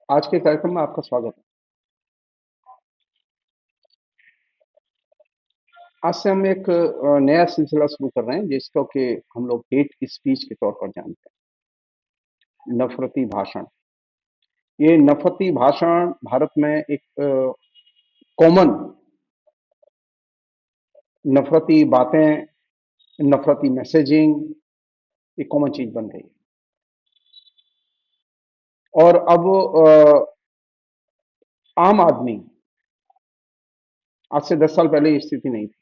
आज के कार्यक्रम में आपका स्वागत है। आज से हम एक नया सिलसिला शुरू कर रहे हैं जिसको कि हम लोग हेट स्पीच के तौर पर जानते हैं, नफरती भाषण। ये नफरती भाषण भारत में एक कॉमन नफरती बातें, नफरती मैसेजिंग एक कॉमन चीज बन गई है। और अब आम आदमी, आज से 10 साल पहले ये स्थिति नहीं थी।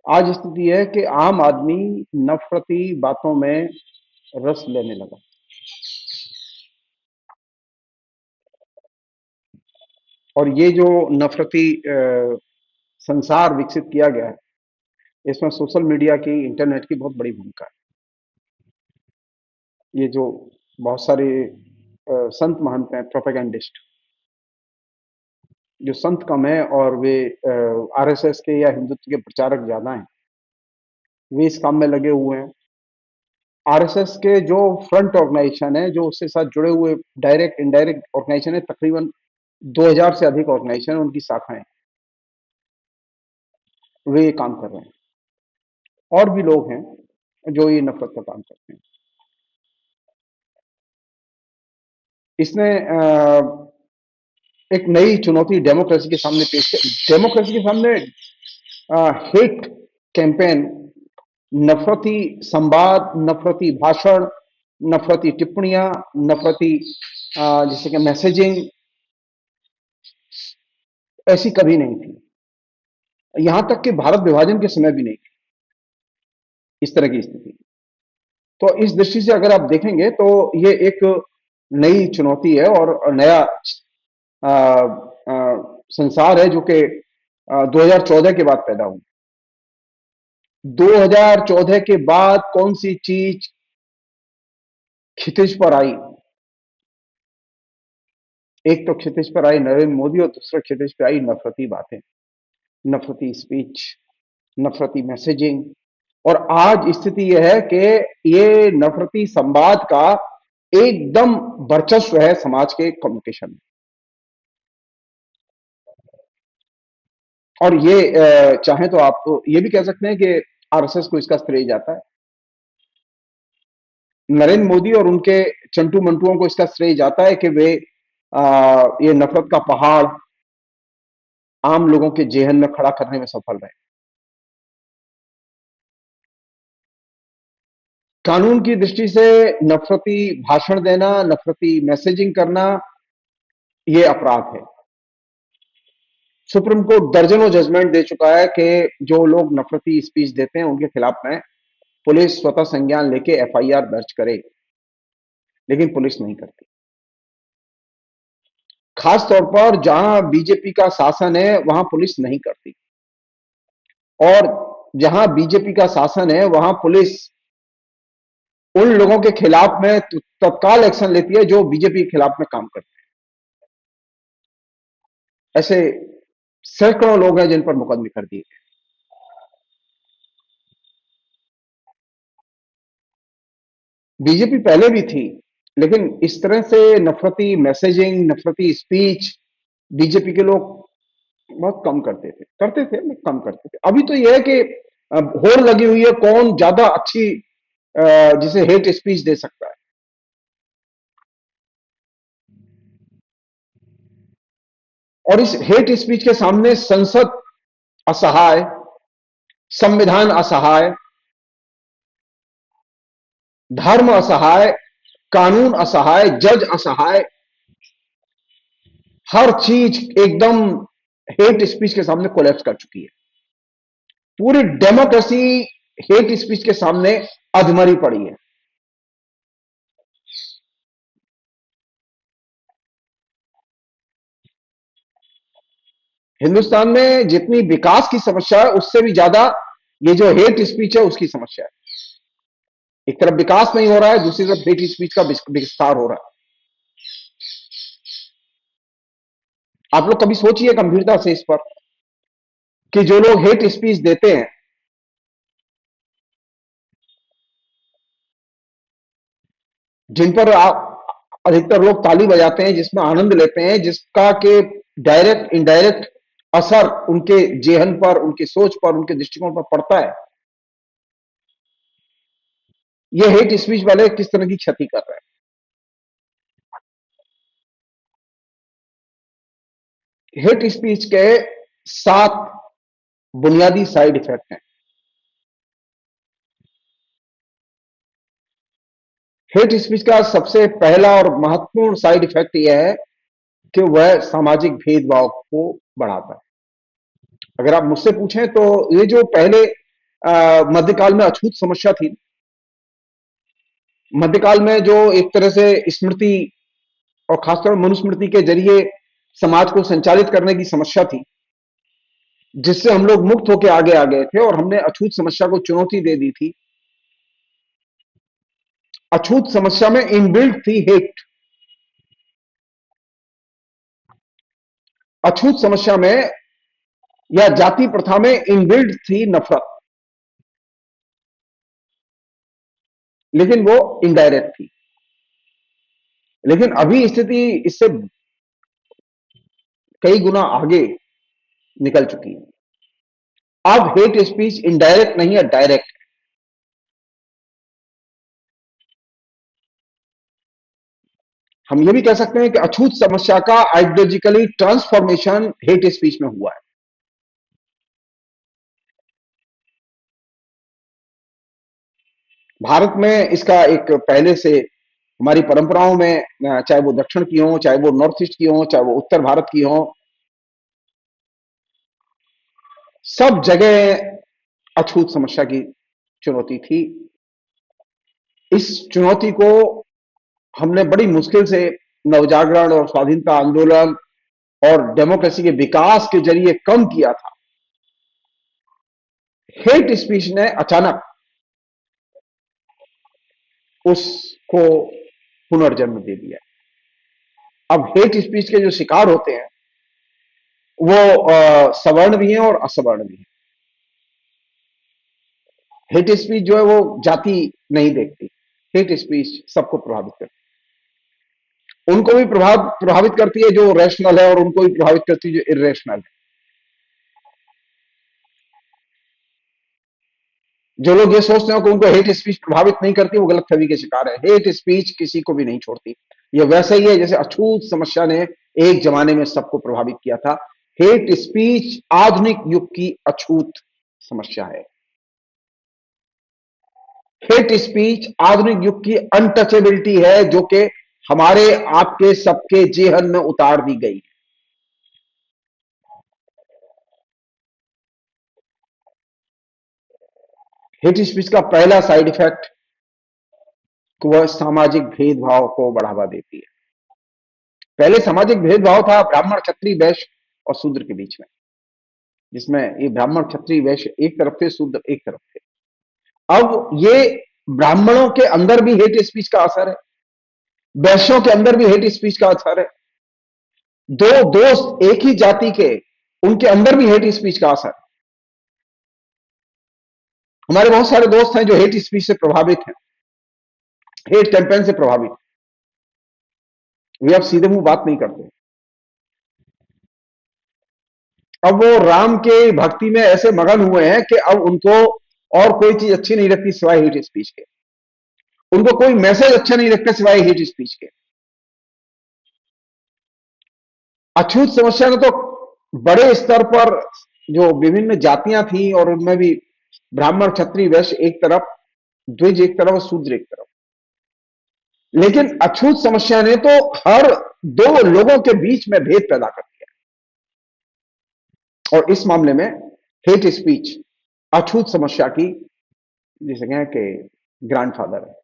आज स्थिति है कि आम आदमी नफरती बातों में रस लेने लगा। और ये जो नफरती संसार विकसित किया गया है, इसमें सोशल मीडिया की, इंटरनेट की बहुत बड़ी भूमिका है। ये जो बहुत सारे संत महंत हैं, प्रोपेगेंडिस्ट, जो संत कम है और वे आरएसएस के या हिंदुत्व के प्रचारक ज्यादा हैं, वे इस काम में लगे हुए हैं। आरएसएस के जो फ्रंट ऑर्गेनाइजेशन है, जो उसके साथ जुड़े हुए डायरेक्ट इनडायरेक्ट ऑर्गेनाइजेशन है, तकरीबन 2000 से अधिक ऑर्गेनाइजेशन है, उनकी शाखाएं, वे ये काम कर रहे हैं। और भी लोग हैं जो ये नफरत का काम करते हैं। इसने एक नई चुनौती डेमोक्रेसी के सामने पेश की। डेमोक्रेसी के सामने हेट कैंपेन, नफरती संवाद, नफरती भाषण, नफरती टिप्पणियां, नफरती जैसे कि मैसेजिंग, ऐसी कभी नहीं थी। यहां तक कि भारत विभाजन के समय भी नहीं थी इस तरह की स्थिति। तो इस दृष्टि से अगर आप देखेंगे तो ये एक नई चुनौती है और नया आ, आ, संसार है जो कि 2014 के बाद पैदा हुआ। 2014 के बाद कौन सी चीज क्षितिज पर आई? एक तो क्षितिज पर आई नरेंद्र मोदी और दूसरा क्षितिज पर आई नफरती बातें, नफरती स्पीच, नफरती मैसेजिंग। और आज स्थिति यह है कि ये नफरती संवाद का एकदम वर्चस्व है समाज के कम्युनिकेशन में। और ये चाहे तो आप ये भी कह सकते हैं कि आरएसएस को इसका श्रेय जाता है। नरेंद्र मोदी और उनके चंटू मंटुओं को इसका श्रेय जाता है कि वे ये नफरत का पहाड़ आम लोगों के जेहन में खड़ा करने में सफल रहे। कानून की दृष्टि से नफरती भाषण देना, नफरती मैसेजिंग करना, ये अपराध है। सुप्रीम कोर्ट दर्जनों जजमेंट दे चुका है कि जो लोग नफरती स्पीच देते हैं उनके खिलाफ में पुलिस स्वतः संज्ञान लेके एफआईआर दर्ज करे, लेकिन पुलिस नहीं करती। खास तौर पर जहां बीजेपी का शासन है वहां पुलिस नहीं करती, और जहां बीजेपी का शासन है वहां पुलिस उन लोगों के खिलाफ में तत्काल एक्शन लेती है जो बीजेपी के खिलाफ में काम करते हैं। ऐसे सैकड़ों लोग हैं जिन पर मुकदमे कर दिए गए। बीजेपी पहले भी थी, लेकिन इस तरह से नफरती मैसेजिंग, नफरती स्पीच बीजेपी के लोग बहुत कम करते थे लेकिन कम करते थे। अभी तो यह है कि होड़ लगी हुई है कौन ज्यादा अच्छी जिसे हेट स्पीच दे सकता है। और इस हेट स्पीच के सामने संसद असहाय, संविधान असहाय, धर्म असहाय, कानून असहाय, जज असहाय, हर चीज एकदम हेट स्पीच के सामने कोलैप्स कर चुकी है। पूरी डेमोक्रेसी हेट स्पीच के सामने अधमरी पड़ी है। हिंदुस्तान में जितनी विकास की समस्या है उससे भी ज्यादा ये जो हेट स्पीच है उसकी समस्या है। एक तरफ विकास नहीं हो रहा है, दूसरी तरफ हेट स्पीच का विस्तार हो रहा है। आप लोग कभी सोचिए गंभीरता से इस पर कि जो लोग हेट स्पीच देते हैं, जिन पर अधिकतर लोग ताली बजाते हैं, जिसमें आनंद लेते हैं, जिसका के डायरेक्ट इनडायरेक्ट असर उनके जेहन पर, उनकी सोच पर, उनके दृष्टिकोण पर पड़ता है। ये हेट स्पीच वाले किस तरह की क्षति कर रहे हैं। हेट स्पीच के 7 बुनियादी साइड इफेक्ट हैं। हेट स्पीच का सबसे पहला और महत्वपूर्ण साइड इफेक्ट यह है कि वह सामाजिक भेदभाव को बढ़ाता है। अगर आप मुझसे पूछें तो ये जो पहले मध्यकाल में अछूत समस्या थी, मध्यकाल में जो एक तरह से स्मृति और खासतौर मनुस्मृति के जरिए समाज को संचालित करने की समस्या थी, जिससे हम लोग मुक्त होकर आगे आ गए थे और हमने अछूत समस्या को चुनौती दे दी थी। अछूत समस्या में इनबिल्ट थी हेट। अछूत समस्या में या जाति प्रथा में इनबिल्ट थी नफरत, लेकिन वो इनडायरेक्ट थी। लेकिन अभी स्थिति इससे कई गुना आगे निकल चुकी है। अब हेट स्पीच इनडायरेक्ट नहीं है, डायरेक्ट। हम ये भी कह सकते हैं कि अछूत समस्या का आइडियोलॉजिकली ट्रांसफॉर्मेशन हेट स्पीच में हुआ है। भारत में इसका एक पहले से हमारी परंपराओं में, चाहे वो दक्षिण की हो, चाहे वो नॉर्थ ईस्ट की हो, चाहे वो उत्तर भारत की हो, सब जगह अछूत समस्या की चुनौती थी। इस चुनौती को हमने बड़ी मुश्किल से नवजागरण और स्वाधीनता आंदोलन और डेमोक्रेसी के विकास के जरिए कम किया था। हेट स्पीच ने अचानक उसको पुनर्जन्म दे दिया। अब हेट स्पीच के जो शिकार होते हैं वो सवर्ण भी हैं और असवर्ण भी हैं। हेट स्पीच जो है वो जाति नहीं देखती। हेट स्पीच सबको प्रभावित करती है। उनको भी प्रभावित करती है जो रैशनल है, और उनको भी प्रभावित करती है जो इरेशनल है। जो लोग ये सोचते हैं कि उनको हेट स्पीच प्रभावित नहीं करती, वो गलत फहमी के शिकार है। हेट स्पीच किसी को भी नहीं छोड़ती। ये वैसे ही है जैसे अछूत समस्या ने एक जमाने में सबको प्रभावित किया था। हेट स्पीच आधुनिक युग की अछूत समस्या है। हेट स्पीच आधुनिक युग की अनटचेबिलिटी है, जो कि हमारे आपके सबके जेहन में उतार दी गई। हेट स्पीच का पहला साइड इफेक्ट कि वह सामाजिक भेदभाव को बढ़ावा देती है। पहले सामाजिक भेदभाव था ब्राह्मण, क्षत्रिय, वैश्य और शूद्र के बीच में, जिसमें ये ब्राह्मण, क्षत्रिय, वैश्य एक तरफ थे, शूद्र एक तरफ थे। अब ये ब्राह्मणों के अंदर भी हेट स्पीच का असर है, वैश्यों के अंदर भी हेट स्पीच का असर है। दो दोस्त एक ही जाति के, उनके अंदर भी हेट स्पीच का असर। हमारे बहुत सारे दोस्त हैं जो हेट स्पीच से प्रभावित हैं, हेट कैंपेन से प्रभावित। वे अब सीधे मुंह बात नहीं करते। अब वो राम के भक्ति में ऐसे मगन हुए हैं कि अब उनको और कोई चीज अच्छी नहीं लगती सिवाय हेट स्पीच के। उनको कोई मैसेज अच्छा नहीं लगता सिवाय हेट स्पीच के। अछूत समस्या ने तो बड़े स्तर पर जो विभिन्न जातियां थी, और उनमें भी ब्राह्मण, क्षत्रिय, वैश्य एक तरफ, द्विज एक तरफ और शूद्र एक तरफ, लेकिन अछूत समस्या ने तो हर दो लोगों के बीच में भेद पैदा कर दिया। और इस मामले में हेट स्पीच अछूत समस्या की, जिसे कहें कि ग्रैंडफादर है।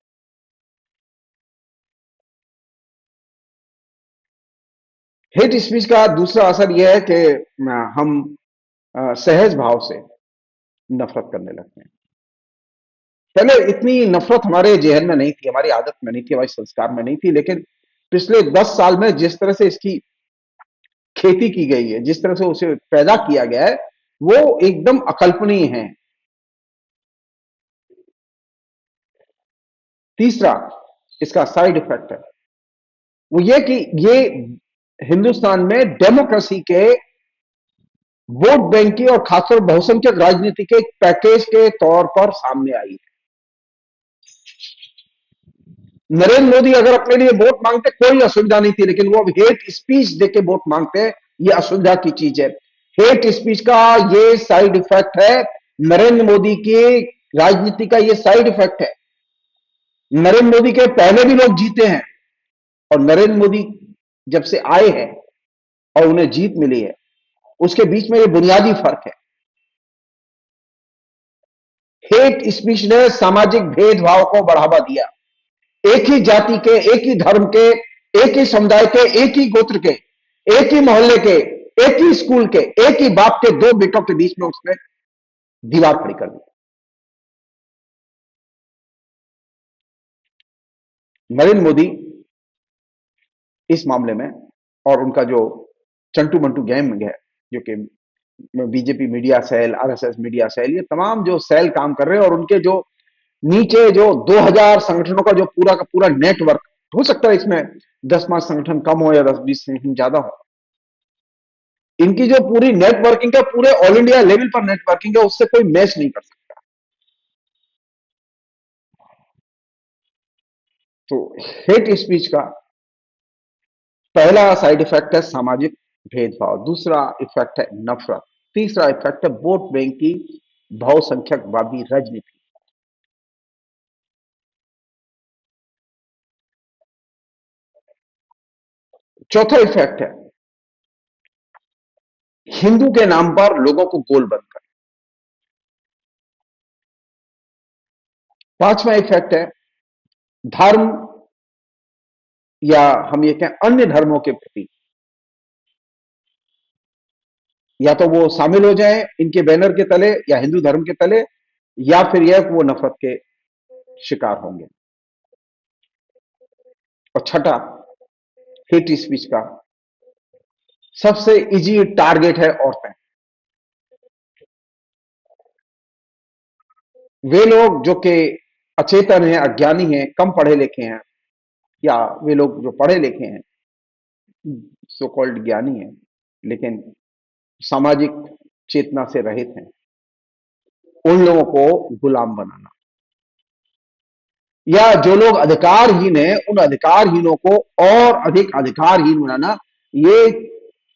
हेट स्पीच का दूसरा असर यह है कि हम सहज भाव से नफरत करने लगते हैं। पहले इतनी नफरत हमारे जेहन में नहीं थी, हमारी आदत में नहीं थी, हमारे संस्कार में नहीं थी, लेकिन पिछले 10 साल में जिस तरह से इसकी खेती की गई है, जिस तरह से उसे पैदा किया गया है, वो एकदम अकल्पनीय है। तीसरा इसका साइड इफेक्ट है वो ये कि ये हिंदुस्तान में डेमोक्रेसी के वोट बैंक की और खासतौर बहुसंख्यक राजनीति के एक पैकेज के तौर पर सामने आई। नरेंद्र मोदी अगर अपने लिए वोट मांगते कोई असुविधा नहीं थी, लेकिन वो अब हेट स्पीच देके वोट मांगते हैं, ये असुविधा की चीज है। हेट स्पीच का ये साइड इफेक्ट है, नरेंद्र मोदी की राजनीति का ये साइड इफेक्ट है। नरेंद्र मोदी के पहले भी लोग जीते हैं, और नरेंद्र मोदी जब से आए हैं और उन्हें जीत मिली है, उसके बीच में ये बुनियादी फर्क है। हेट स्पीच ने सामाजिक भेदभाव को बढ़ावा दिया। एक ही जाति के, एक ही धर्म के, एक ही समुदाय के, एक ही गोत्र के, एक ही मोहल्ले के, एक ही स्कूल के, एक ही बाप के दो बेटों के बीच में उसने दीवार खड़ी कर दी। नरेंद्र मोदी इस मामले में, और उनका जो चंटू मंटू गैंग है, जो कि BJP media cell, RSS media cell, ये तमाम जो सेल काम कर रहे हैं, और उनके जो नीचे जो 2000 संगठनों का जो पूरा का पूरा नेटवर्क, हो सकता है इसमें 10-5 संगठन कम हो या 10-20 संगठन ज्यादा हो, इनकी जो पूरी नेटवर्किंग है, पूरे ऑल इंडिया लेवल पर नेटवर्किंग है, उससे कोई मैच नहीं कर सकता। तो हेट स्पीच का पहला साइड इफेक्ट है सामाजिक भेदभाव, दूसरा इफेक्ट है नफरत, तीसरा इफेक्ट है वोट बैंक की बहुसंख्यकवादी राजनीति, चौथा इफेक्ट है हिंदू के नाम पर लोगों को गोल बंद कर, पांचवा इफेक्ट है धर्म, या हम ये कहें अन्य धर्मों के प्रति, या तो वो शामिल हो जाएं इनके बैनर के तले या हिंदू धर्म के तले, या फिर यह कि वो नफरत के शिकार होंगे। और छठा, हेट स्पीच का सबसे इजी टारगेट है औरतें। वे लोग जो कि अचेतन हैं, अज्ञानी हैं, कम पढ़े लिखे हैं, या वे लोग जो पढ़े लिखे हैं, सो कॉल्ड ज्ञानी हैं, लेकिन सामाजिक चेतना से रहित हैं, उन लोगों को गुलाम बनाना, या जो लोग अधिकारहीन हैं उन अधिकारहीनों को और अधिक अधिकारहीन बनाना, ये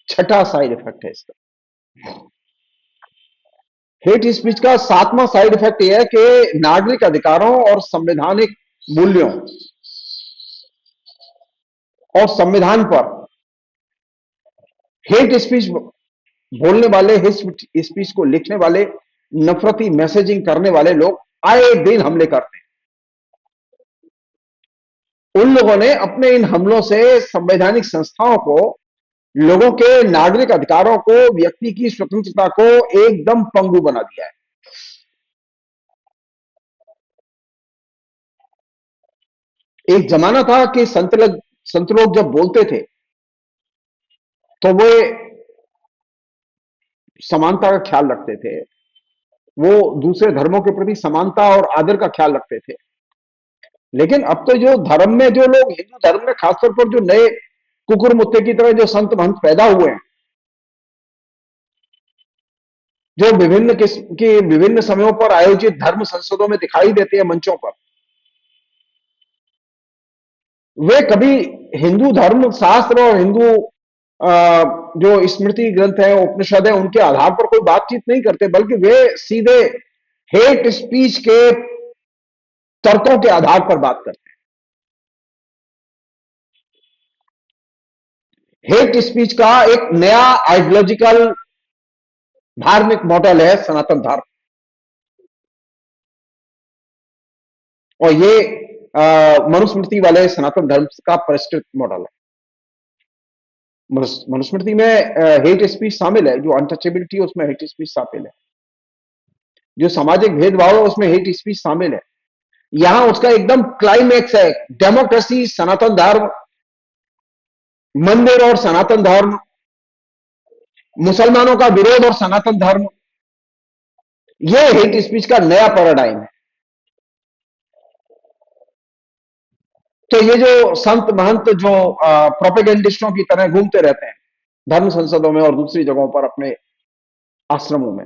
छठा साइड इफेक्ट है इसका। हेट स्पीच का सातवां साइड इफेक्ट यह है कि नागरिक अधिकारों और संवैधानिक मूल्यों और संविधान पर हेट स्पीच बोलने वाले, हेट स्पीच को लिखने वाले, नफरती मैसेजिंग करने वाले लोग आए दिन हमले करते हैं। उन लोगों ने अपने इन हमलों से संवैधानिक संस्थाओं को, लोगों के नागरिक अधिकारों को, व्यक्ति की स्वतंत्रता को एकदम पंगु बना दिया है। एक जमाना था कि संत लोग जब बोलते थे तो वे समानता का ख्याल रखते थे, वो दूसरे धर्मों के प्रति समानता और आदर का ख्याल रखते थे। लेकिन अब तो जो धर्म में, जो लोग हिंदू धर्म में खासतौर पर जो नए कुकुर मुत्ते की तरह जो संत महंत पैदा हुए हैं, जो विभिन्न किस्म की विभिन्न समयों पर आयोजित धर्म संसदों में दिखाई देते हैं, मंचों पर, वे कभी हिंदू धर्म शास्त्र और हिंदू जो स्मृति ग्रंथ है, उपनिषद है, उनके आधार पर कोई बातचीत नहीं करते, बल्कि वे सीधे हेट स्पीच के तर्कों के आधार पर बात करते हैं। हेट स्पीच का एक नया आइडियोलॉजिकल धार्मिक मॉडल है सनातन धर्म, और ये मनुस्मृति वाले सनातन धर्म का परिष्कृत मॉडल है। मनुस्मृति में हेट स्पीच शामिल है, जो अनटचेबिलिटी है उसमें हेट स्पीच शामिल है, जो सामाजिक भेदभाव है उसमें हेट स्पीच शामिल है। यहां उसका एकदम क्लाइमैक्स है, डेमोक्रेसी, सनातन धर्म, मंदिर और सनातन धर्म, मुसलमानों का विरोध और सनातन धर्म, यह हेट स्पीच का नया पैराडाइम है। तो ये जो संत महंत जो प्रोपेगेंडिस्टों की तरह घूमते रहते हैं धर्म संसदों में और दूसरी जगहों पर अपने आश्रमों में,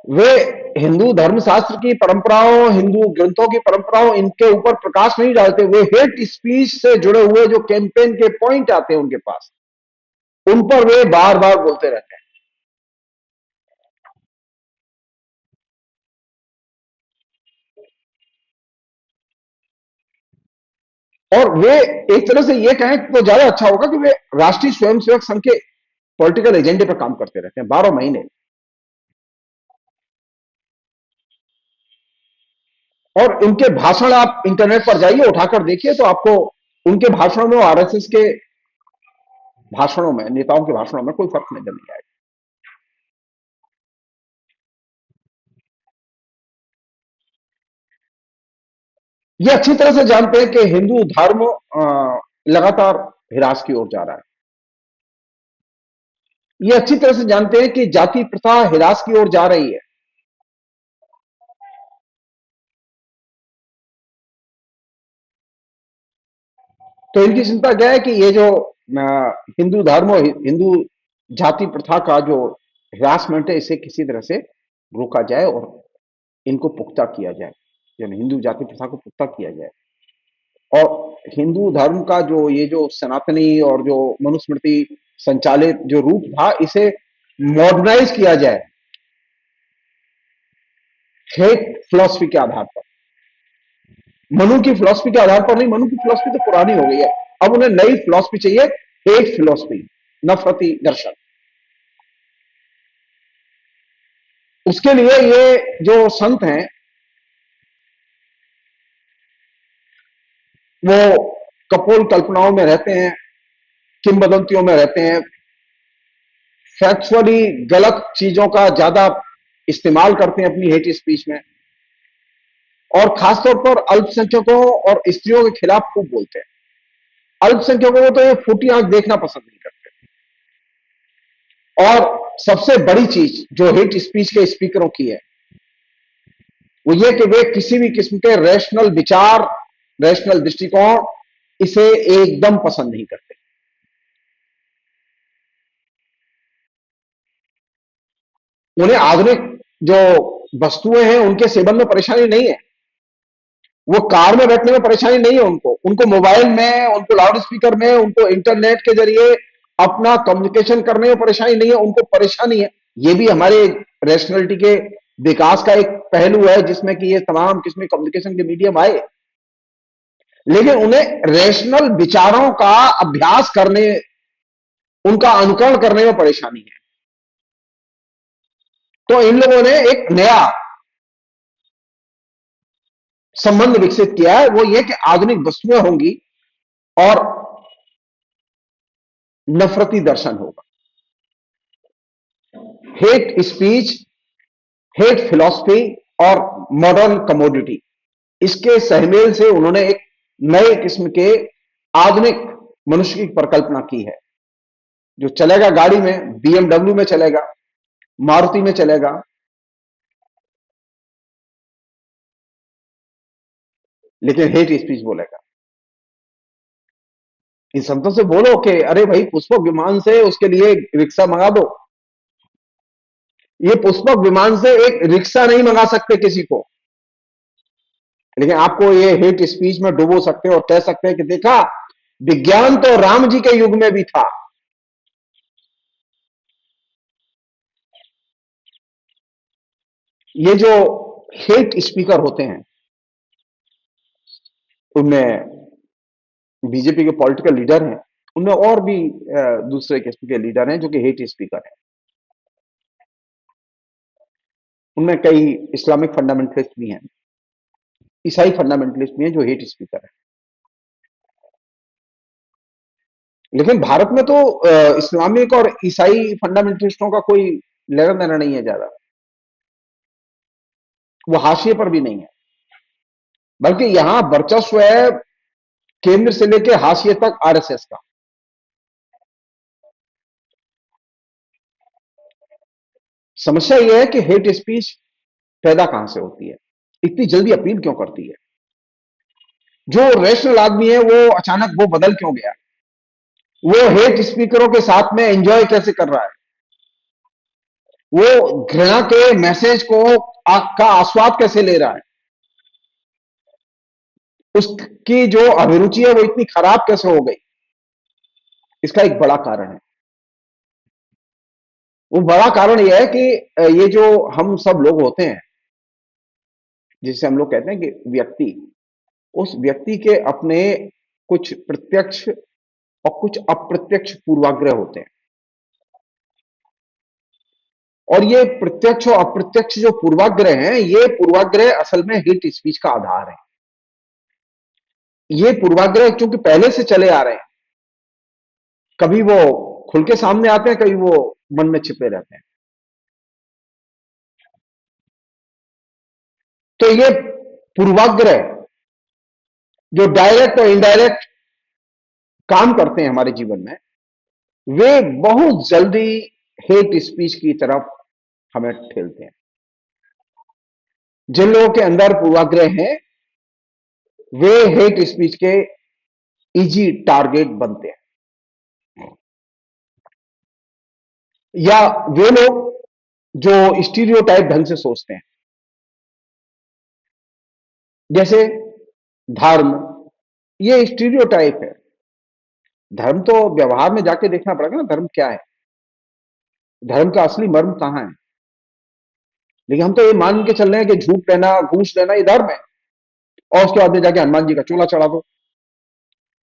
वे हिंदू धर्मशास्त्र की परंपराओं, हिंदू ग्रंथों की परंपराओं, इनके ऊपर प्रकाश नहीं डालते। वे हेट स्पीच से जुड़े हुए जो कैंपेन के पॉइंट आते हैं उनके पास, उन पर वे बार बार बोलते रहते हैं। और वे एक तरह से ये कहें तो ज्यादा अच्छा होगा कि वे राष्ट्रीय स्वयंसेवक संघ के पॉलिटिकल एजेंडे पर काम करते रहते हैं 12 महीने। और उनके भाषण आप इंटरनेट पर जाइए, उठाकर देखिए, तो आपको उनके भाषणों में, आरएसएस के भाषणों में, नेताओं के भाषणों में कोई फर्क नजर नहीं आएगा। ये अच्छी तरह से जानते हैं कि हिंदू धर्म लगातार ह्रास की ओर जा रहा है। ये अच्छी तरह से जानते हैं कि जाति प्रथा ह्रास की ओर जा रही है। तो इनकी चिंता क्या है कि ये जो हिंदू धर्म और हिंदू जाति प्रथा का जो ह्रासमेंट है, इसे किसी तरह से रोका जाए और इनको पुख्ता किया जाए, यानी हिंदू जाति प्रथा को पुख्ता किया जाए। और हिंदू धर्म का जो ये जो सनातनी और जो मनुस्मृति संचालित जो रूप था, इसे मॉडर्नाइज किया जाए हेट फिलॉसफी के आधार पर। मनु की फिलॉसफी के आधार पर नहीं, मनु की फिलॉसफी तो पुरानी हो गई है। अब उन्हें नई फिलॉसफी चाहिए, हेट फिलॉसफी, नफरती दर्शन। उसके लिए ये जो संत हैं, वो कपोल कल्पनाओं में रहते हैं, किंवदंतियों में रहते हैं, फैक्चुअली गलत चीजों का ज्यादा इस्तेमाल करते हैं अपनी हेट स्पीच में। और खासतौर पर अल्पसंख्यकों और स्त्रियों के खिलाफ खूब बोलते हैं। अल्पसंख्यकों को तो ये फूटी आंख देखना पसंद नहीं करते। और सबसे बड़ी चीज जो हेट स्पीच के स्पीकरों की है, वो ये कि वे किसी भी किस्म के रैशनल विचार, रैशनल दृष्टिकोण, इसे एकदम पसंद नहीं करते। उन्हें आधुनिक जो वस्तुएं हैं उनके सेवन में परेशानी नहीं है। वो कार में बैठने में परेशानी नहीं है उनको, उनको मोबाइल में, उनको लाउड स्पीकर में, उनको इंटरनेट के जरिए अपना कम्युनिकेशन करने में परेशानी नहीं है। उनको परेशानी है, ये भी हमारे रैशनैलिटी के विकास का एक पहलू है जिसमें कि ये तमाम किस्म के कम्युनिकेशन के मीडियम आए। लेकिन उन्हें रैशनल विचारों का अभ्यास करने, उनका अनुकरण करने में परेशानी है। तो इन लोगों ने एक नया संबंध विकसित किया है, वो ये कि आधुनिक वस्तुएं होंगी और नफरती दर्शन होगा। हेट स्पीच, हेट फिलॉसफी और मॉडर्न कमोडिटी, इसके सहमेल से उन्होंने एक नए किस्म के आधुनिक मनुष्य की परिकल्पना की है, जो चलेगा गाड़ी में, बीएमडब्ल्यू में चलेगा, मारुति में चलेगा, लेकिन हेट स्पीच बोलेगा। इन संतों से बोलो कि अरे भाई, पुष्पक विमान से उसके लिए रिक्शा मंगा दो। ये पुष्पक विमान से एक रिक्शा नहीं मंगा सकते किसी को, लेकिन आपको ये हेट स्पीच में डुबो सकते हैं और कह सकते हैं कि देखा, विज्ञान तो राम जी के युग में भी था। ये जो हेट स्पीकर होते हैं, उनमें बीजेपी के पॉलिटिकल लीडर हैं, उनमें और भी दूसरे किस्म के लीडर हैं जो कि हेट स्पीकर हैं। उनमें कई इस्लामिक फंडामेंटलिस्ट भी हैं, ईसाई फंडामेंटलिस्ट भी हैं जो हेट स्पीकर हैं। लेकिन भारत में तो इस्लामिक और ईसाई फंडामेंटलिस्टों का कोई लेना देना नहीं है ज्यादा, वो हाशिए पर भी नहीं है। बल्कि यहां वर्चस्व है केंद्र से लेकर हाशिए तक आरएसएस का। समस्या यह है कि हेट स्पीच पैदा कहां से होती है, इतनी जल्दी अपील क्यों करती है। जो रैशनल आदमी है वो अचानक वो बदल क्यों गया? वो हेट स्पीकरों के साथ में एंजॉय कैसे कर रहा है? वो घृणा के मैसेज को का आस्वाद कैसे ले रहा है? उसकी जो अभिरुचि है वो इतनी खराब कैसे हो गई? इसका एक बड़ा कारण है। वो बड़ा कारण यह है कि ये जो हम सब लोग होते हैं, जिसे हम लोग कहते हैं कि व्यक्ति, उस व्यक्ति के अपने कुछ प्रत्यक्ष और कुछ अप्रत्यक्ष पूर्वाग्रह होते हैं। और ये प्रत्यक्ष और अप्रत्यक्ष जो पूर्वाग्रह हैं, ये पूर्वाग्रह असल में हेट स्पीच का आधार है। ये पूर्वाग्रह क्योंकि पहले से चले आ रहे हैं, कभी वो खुल के सामने आते हैं, कभी वो मन में छिपे रहते हैं। तो ये पूर्वाग्रह जो डायरेक्ट और इनडायरेक्ट काम करते हैं हमारे जीवन में, वे बहुत जल्दी हेट स्पीच की तरफ हमें ठेलते हैं। जिन लोगों के अंदर पूर्वाग्रह हैं, वे हेट स्पीच के इजी टारगेट बनते हैं। या वे लोग जो स्टीरियोटाइप ढंग से सोचते हैं, जैसे धर्म, ये स्टीरियोटाइप है। धर्म तो व्यवहार में जाके देखना पड़ेगा ना, धर्म क्या है, धर्म का असली मर्म कहां है। लेकिन हम तो ये मान के चल रहे हैं कि झूठ लेना, घूस लेना ये धर्म है, और उसके बाद में जाके हनुमान जी का चोला चढ़ा दो,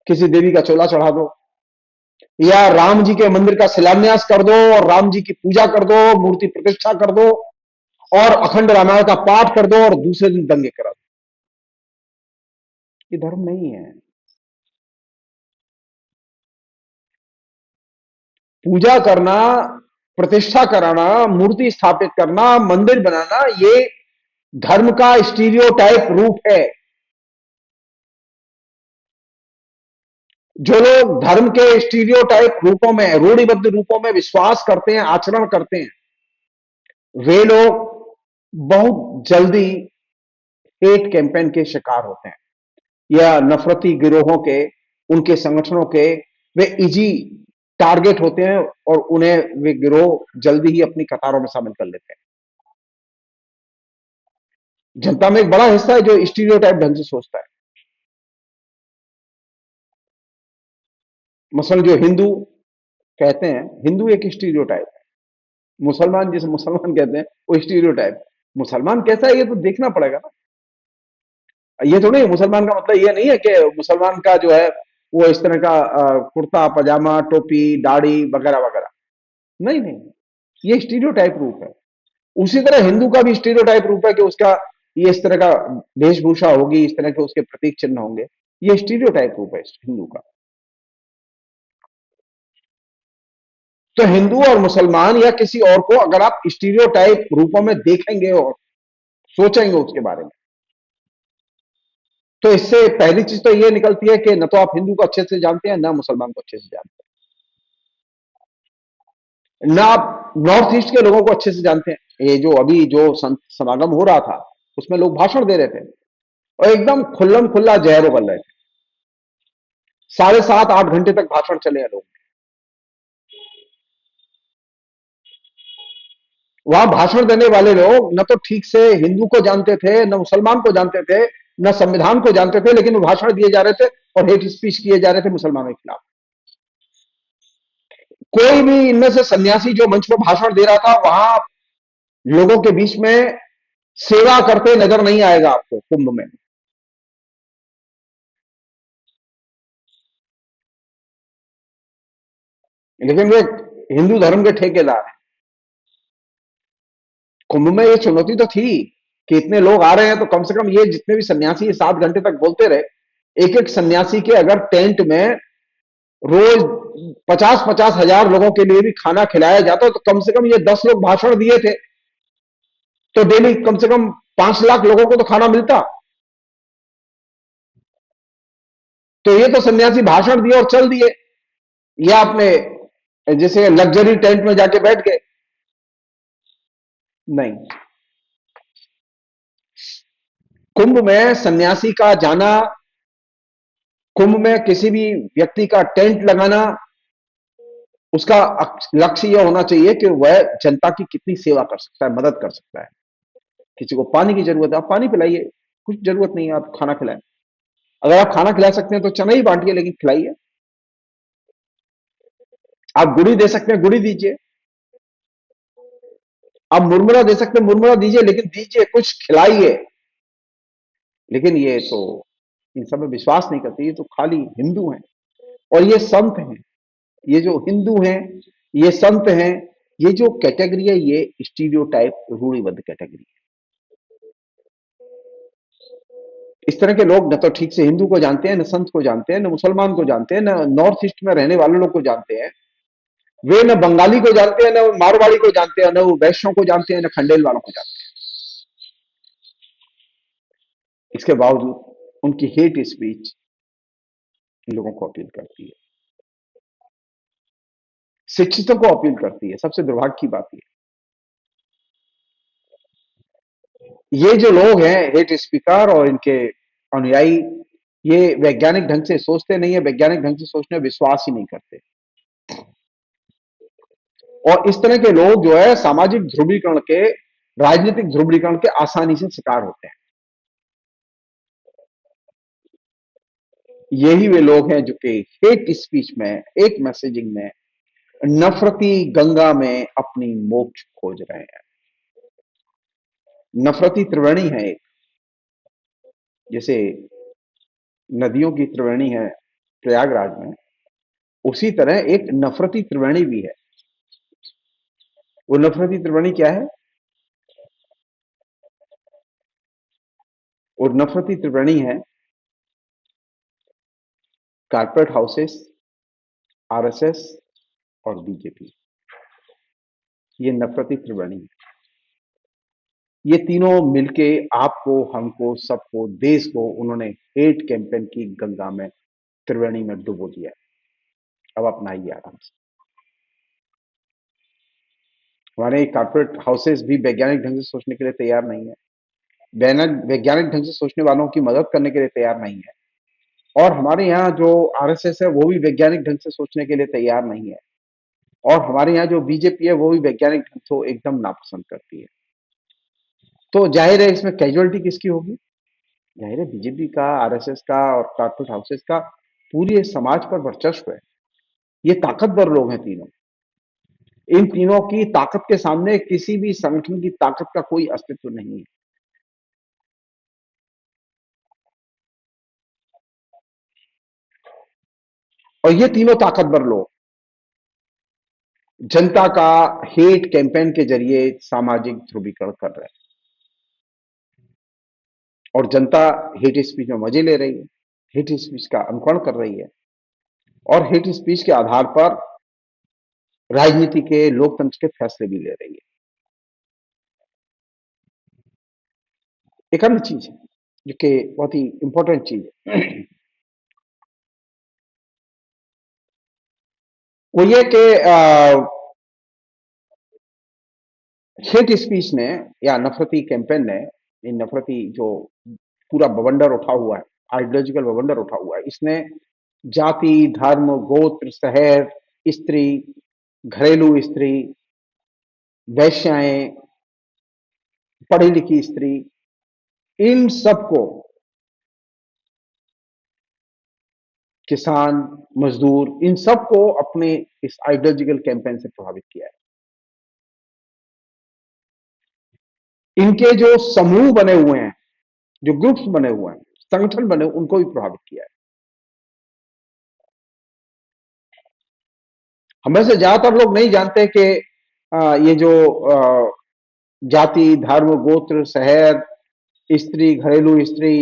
किसी देवी का चोला चढ़ा दो, या राम जी के मंदिर का शिलान्यास कर दो और राम जी की पूजा कर दो, मूर्ति प्रतिष्ठा कर दो और अखंड रामायण का पाठ कर दो और दूसरे दिन दंगे करा दो। ये धर्म नहीं है। पूजा करना, प्रतिष्ठा कराना, मूर्ति स्थापित करना, मंदिर बनाना, ये धर्म का स्टीरियोटाइप रूप है। जो लोग धर्म के स्टीरियोटाइप रूपों में, रूढ़िबद्ध रूपों में विश्वास करते हैं, आचरण करते हैं, वे लोग बहुत जल्दी हेट कैंपेन के शिकार होते हैं, या नफरती गिरोहों के, उनके संगठनों के वे इजी टारगेट होते हैं, और उन्हें वे गिरोह जल्दी ही अपनी कतारों में शामिल कर लेते हैं। जनता में एक बड़ा हिस्सा है जो स्टीरियोटाइप ढंग से सोचता है। मसलन जो हिंदू कहते हैं, हिंदू एक स्टीरियोटाइप है। मुसलमान, जिसे मुसलमान कहते हैं, वो स्टीरियोटाइप। मुसलमान कैसा है ये तो देखना पड़ेगा ना। ये थोड़ी मुसलमान का मतलब ये नहीं है कि मुसलमान का जो है वो इस तरह का कुर्ता पजामा, टोपी, दाढ़ी वगैरह वगैरह। नहीं नहीं, ये स्टीरियोटाइप रूप है। उसी तरह हिंदू का भी स्टीरियोटाइप रूप है कि उसका ये इस तरह का वेशभूषा होगी, इस तरह के उसके प्रतीक चिन्ह होंगे। ये स्टीरियोटाइप रूप है हिंदू का। तो हिंदू और मुसलमान या किसी और को अगर आप स्टीरियोटाइप रूपों में देखेंगे और सोचेंगे उसके बारे में, तो इससे पहली चीज तो ये निकलती है कि न तो आप हिंदू को अच्छे से जानते हैं, ना मुसलमान को अच्छे से जानते हैं, ना आप नॉर्थ ईस्ट के लोगों को अच्छे से जानते हैं। ये जो अभी जो संत समागम हो रहा था, उसमें लोग भाषण दे रहे थे और एकदम खुल्लम खुल्ला जहर उगल रहे थे। 7.5 8 घंटे तक भाषण चले हैं लोग। वहां भाषण देने वाले लोग न तो ठीक से हिंदू को जानते थे, न मुसलमान को जानते थे, न संविधान को जानते थे, लेकिन वो भाषण दिए जा रहे थे और हेट स्पीच किए जा रहे थे मुसलमानों के खिलाफ। कोई भी इनमें से सन्यासी जो मंच पर भाषण दे रहा था, वहां लोगों के बीच में सेवा करते नजर नहीं आएगा आपको कुंभ में। लेकिन वे हिंदू धर्म के ठेकेदार हैं। कुंभ में ये चुनौती तो थी कि इतने लोग आ रहे हैं, तो कम से कम ये जितने भी सन्यासी 7 घंटे तक बोलते रहे, एक एक सन्यासी के अगर टेंट में रोज 50-50 हजार लोगों के लिए भी खाना खिलाया जाता, तो कम से कम ये 10 लोग भाषण दिए थे, तो डेली कम से कम 5 लाख लोगों को तो खाना मिलता। तो ये तो सन्यासी भाषण दिए और चल दिए, या अपने जैसे लग्जरी टेंट में जाके बैठ गए। नहीं, कुंभ में सन्यासी का जाना कुंभ में किसी भी व्यक्ति का टेंट लगाना, उसका लक्ष्य यह होना चाहिए कि वह जनता की कितनी सेवा कर सकता है, मदद कर सकता है। किसी को पानी की जरूरत है, आप पानी पिलाइए, कुछ जरूरत नहीं है आप खाना खिलाएं। अगर आप खाना खिला सकते हैं तो चना ही बांटिए, लेकिन खिलाइए। आप गुड़ी दे सकते हैं, गुड़ी दीजिए। आप मुरमुरा दे सकते हैं, मुरमुरा दीजिए, लेकिन दीजिए, कुछ खिलाइए। लेकिन ये तो इन सब में विश्वास नहीं करते, ये तो खाली हिंदू हैं और ये संत हैं। ये जो हिंदू हैं, ये संत हैं, ये जो कैटेगरी है, ये स्टीरियोटाइप, रूढ़िबद्ध कैटेगरी है। इस तरह के लोग न तो ठीक से हिंदू को जानते हैं, न संत को जानते हैं, न मुसलमान को जानते हैं, न नॉर्थ ईस्ट में रहने वाले लोग को जानते हैं। वे न बंगाली को जानते हैं, न मारवाड़ी को जानते हैं, न वो वैश्यों को जानते हैं, न खंडेल वालों को जानते हैं। इसके बावजूद उनकी हेट स्पीच इन लोगों को अपील करती है, शिक्षितों को अपील करती है। सबसे दुर्भाग्य की बात ये जो लोग हैं हेट स्पीकर और इनके अनुयायी, ये वैज्ञानिक ढंग से सोचते नहीं है, वैज्ञानिक ढंग से सोचने में विश्वास ही नहीं करते। और इस तरह के लोग जो है सामाजिक ध्रुवीकरण के, राजनीतिक ध्रुवीकरण के आसानी से शिकार होते हैं। यही वे लोग हैं जो कि हेट स्पीच में, एक मैसेजिंग में, नफरती गंगा में अपनी मोक्ष खोज रहे हैं। नफरती त्रिवेणी है एक, जैसे नदियों की त्रिवेणी है प्रयागराज में, उसी तरह एक नफरती त्रिवेणी भी है। वो नफरती त्रिवेणी क्या है? और नफरती त्रिवेणी है कारपोरेट हाउसेस, आरएसएस और बीजेपी। ये नफरती त्रिवेणी है। ये तीनों मिलके आपको, हमको, सबको, देश को उन्होंने हेट कैंपेन की गंगा में, त्रिवेणी में डुबो दिया है। अब अपनाइए आराम से। हमारे कारपोरेट हाउसेस भी वैज्ञानिक ढंग से सोचने के लिए तैयार नहीं है, वैज्ञानिक ढंग से सोचने वालों की मदद करने के लिए तैयार नहीं है। और हमारे यहाँ जो आरएसएस है वो भी वैज्ञानिक ढंग से सोचने के लिए तैयार नहीं है। और हमारे यहाँ जो बीजेपी है वो भी वैज्ञानिक ढंग को एकदम नापसंद करती है। तो जाहिर है इसमें कैजुअलिटी किसकी होगी? जाहिर है बीजेपी का, आरएसएस का और कारपोरेट हाउसेस का पूरे समाज पर वर्चस्व है। ये ताकतवर लोग हैं तीनों। इन तीनों की ताकत के सामने किसी भी संगठन की ताकत का कोई अस्तित्व नहीं है। और ये तीनों ताकतवर लोग जनता का हेट कैंपेन के जरिए सामाजिक ध्रुवीकरण कर रहे हैं। और जनता हेट स्पीच में मजे ले रही है, हेट स्पीच का अनुकरण कर रही है और हेट स्पीच के आधार पर राजनीति के, लोकतंत्र के फैसले भी ले रही है। एक अन्य चीज है जो कि बहुत ही इंपॉर्टेंट चीज है, वो ये कि हेट स्पीच ने या नफरती कैंपेन ने, इन नफरती जो पूरा बवंडर उठा हुआ है, आइडियोलॉजिकल बवंडर उठा हुआ है, इसने जाति, धर्म, गोत्र, शहर, स्त्री, घरेलू स्त्री, वैश्याएं, पढ़ी लिखी स्त्री, इन सबको, किसान, मजदूर, इन सबको अपने इस आइडियोलॉजिकल कैंपेन से प्रभावित किया है। इनके जो समूह बने हुए हैं, जो ग्रुप्स बने हुए हैं, संगठन बने, उनको भी प्रभावित किया है। हमें से ज्यादातर लोग नहीं जानते कि ये जो जाति, धर्म, गोत्र, शहर, स्त्री, घरेलू स्त्री,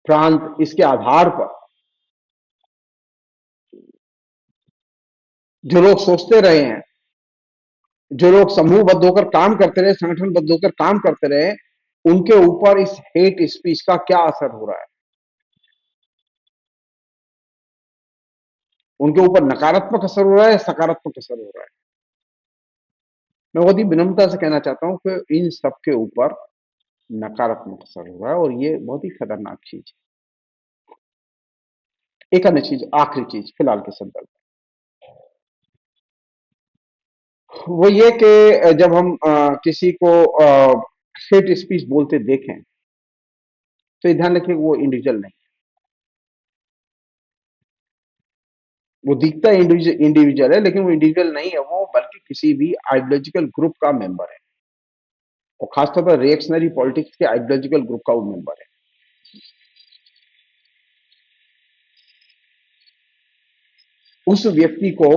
प्रांत, इसके आधार पर जो लोग सोचते रहे हैं, जो लोग समूहबद्ध होकर काम करते रहे, संगठनबद्ध होकर काम करते रहे, उनके ऊपर इस हेट स्पीच का क्या असर हो रहा है? उनके ऊपर नकारात्मक असर हो रहा है, सकारात्मक असर हो रहा है? मैं बहुत ही विनम्रता से कहना चाहता हूं कि इन सबके ऊपर नकारात्मक असर हो रहा है और ये बहुत ही खतरनाक चीज है। एक अन्य चीज, आखिरी चीज फिलहाल के संदर्भ में, वो ये कि जब हम किसी को हेट स्पीच बोलते देखें, तो ये ध्यान रखिए वो इंडिविजुअल नहीं, वो दिखता है इंडिविजुअल है, लेकिन वो इंडिविजुअल नहीं है वो, बल्कि किसी भी आइडियोलॉजिकल ग्रुप का मेंबर है, और खासतौर पर रिएक्शनरी पॉलिटिक्स के आइडियोलॉजिकल ग्रुप का वो मेंबर है। उस व्यक्ति को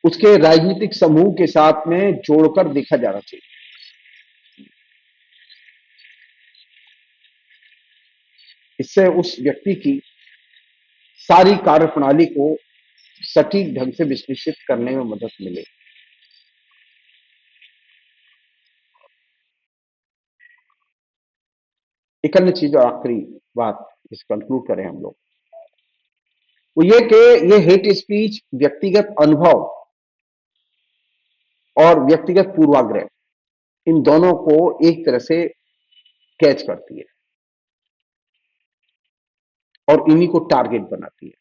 उसके राजनीतिक समूह के साथ में जोड़कर देखा जाना चाहिए। इससे उस व्यक्ति की सारी कार्यप्रणाली को सटीक ढंग से विश्लेषित करने में मदद मिले। एक अन्य चीज और आखिरी बात, इस कंक्लूड करें हम लोग, वो ये कि ये हेट स्पीच व्यक्तिगत अनुभव और व्यक्तिगत पूर्वाग्रह, इन दोनों को एक तरह से कैच करती है और इन्हीं को टारगेट बनाती है,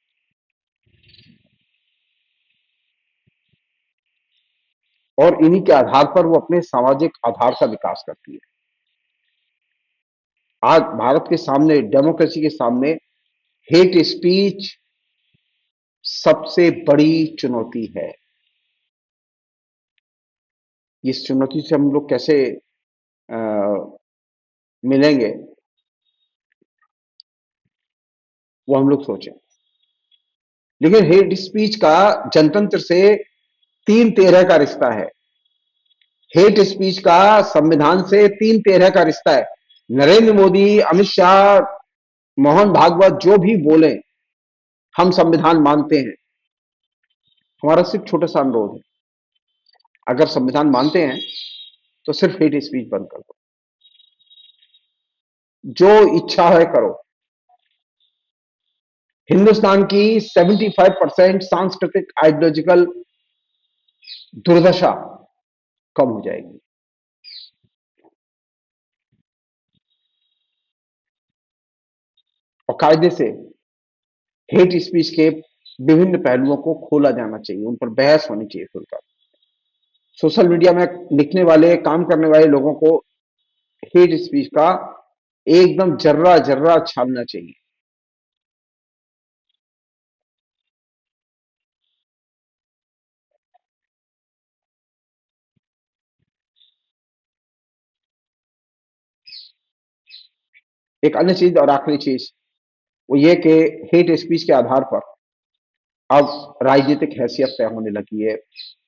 और इन्हीं के आधार पर वो अपने सामाजिक आधार का विकास करती है। आज भारत के सामने, डेमोक्रेसी के सामने, हेट स्पीच सबसे बड़ी चुनौती है। इस चुनौती से हम लोग कैसे अ, मिलेंगे, वो हम लोग सोचें। लेकिन हेट स्पीच का जनतंत्र से तीन तेरह का रिश्ता है। हेट स्पीच का संविधान से तीन तेरह का रिश्ता है। नरेंद्र मोदी, अमित शाह, मोहन भागवत जो भी बोले, हम संविधान मानते हैं। हमारा सिर्फ छोटा सा अनुरोध है, अगर संविधान मानते हैं तो सिर्फ हेट स्पीच बंद कर दो, जो इच्छा है करो। हिंदुस्तान की 75% सांस्कृतिक आइडियोलॉजिकल दुर्दशा कम हो जाएगी। और कायदे से हेट स्पीच के विभिन्न पहलुओं को खोला जाना चाहिए, उन पर बहस होनी चाहिए खुलकर। सोशल मीडिया में लिखने वाले, काम करने वाले लोगों को हेट स्पीच का एकदम जर्रा जर्रा छानना चाहिए। एक अन्य चीज और आखिरी चीज, वो ये कि हेट स्पीच के आधार पर अब राजनीतिक हैसियत तय होने लगी है,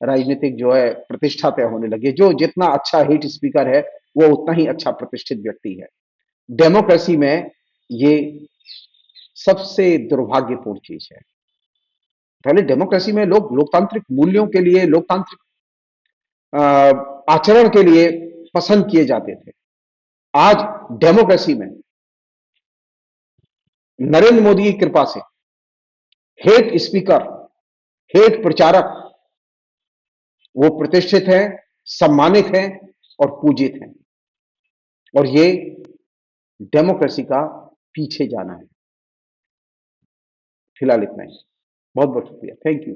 राजनीतिक जो है प्रतिष्ठा तय होने लगी है। जो जितना अच्छा हेट स्पीकर है, वो उतना ही अच्छा प्रतिष्ठित व्यक्ति है। डेमोक्रेसी में ये सबसे दुर्भाग्यपूर्ण चीज है। पहले डेमोक्रेसी में लोग लोकतांत्रिक मूल्यों के लिए, लोकतांत्रिक आचरण के लिए पसंद किए जाते थे। आज डेमोक्रेसी में नरेंद्र मोदी की कृपा से हेट स्पीकर, हेट प्रचारक, वो प्रतिष्ठित हैं, सम्मानित हैं और पूजित हैं। और ये डेमोक्रेसी का पीछे जाना है। फिलहाल इतना ही। बहुत बहुत शुक्रिया। Thank you.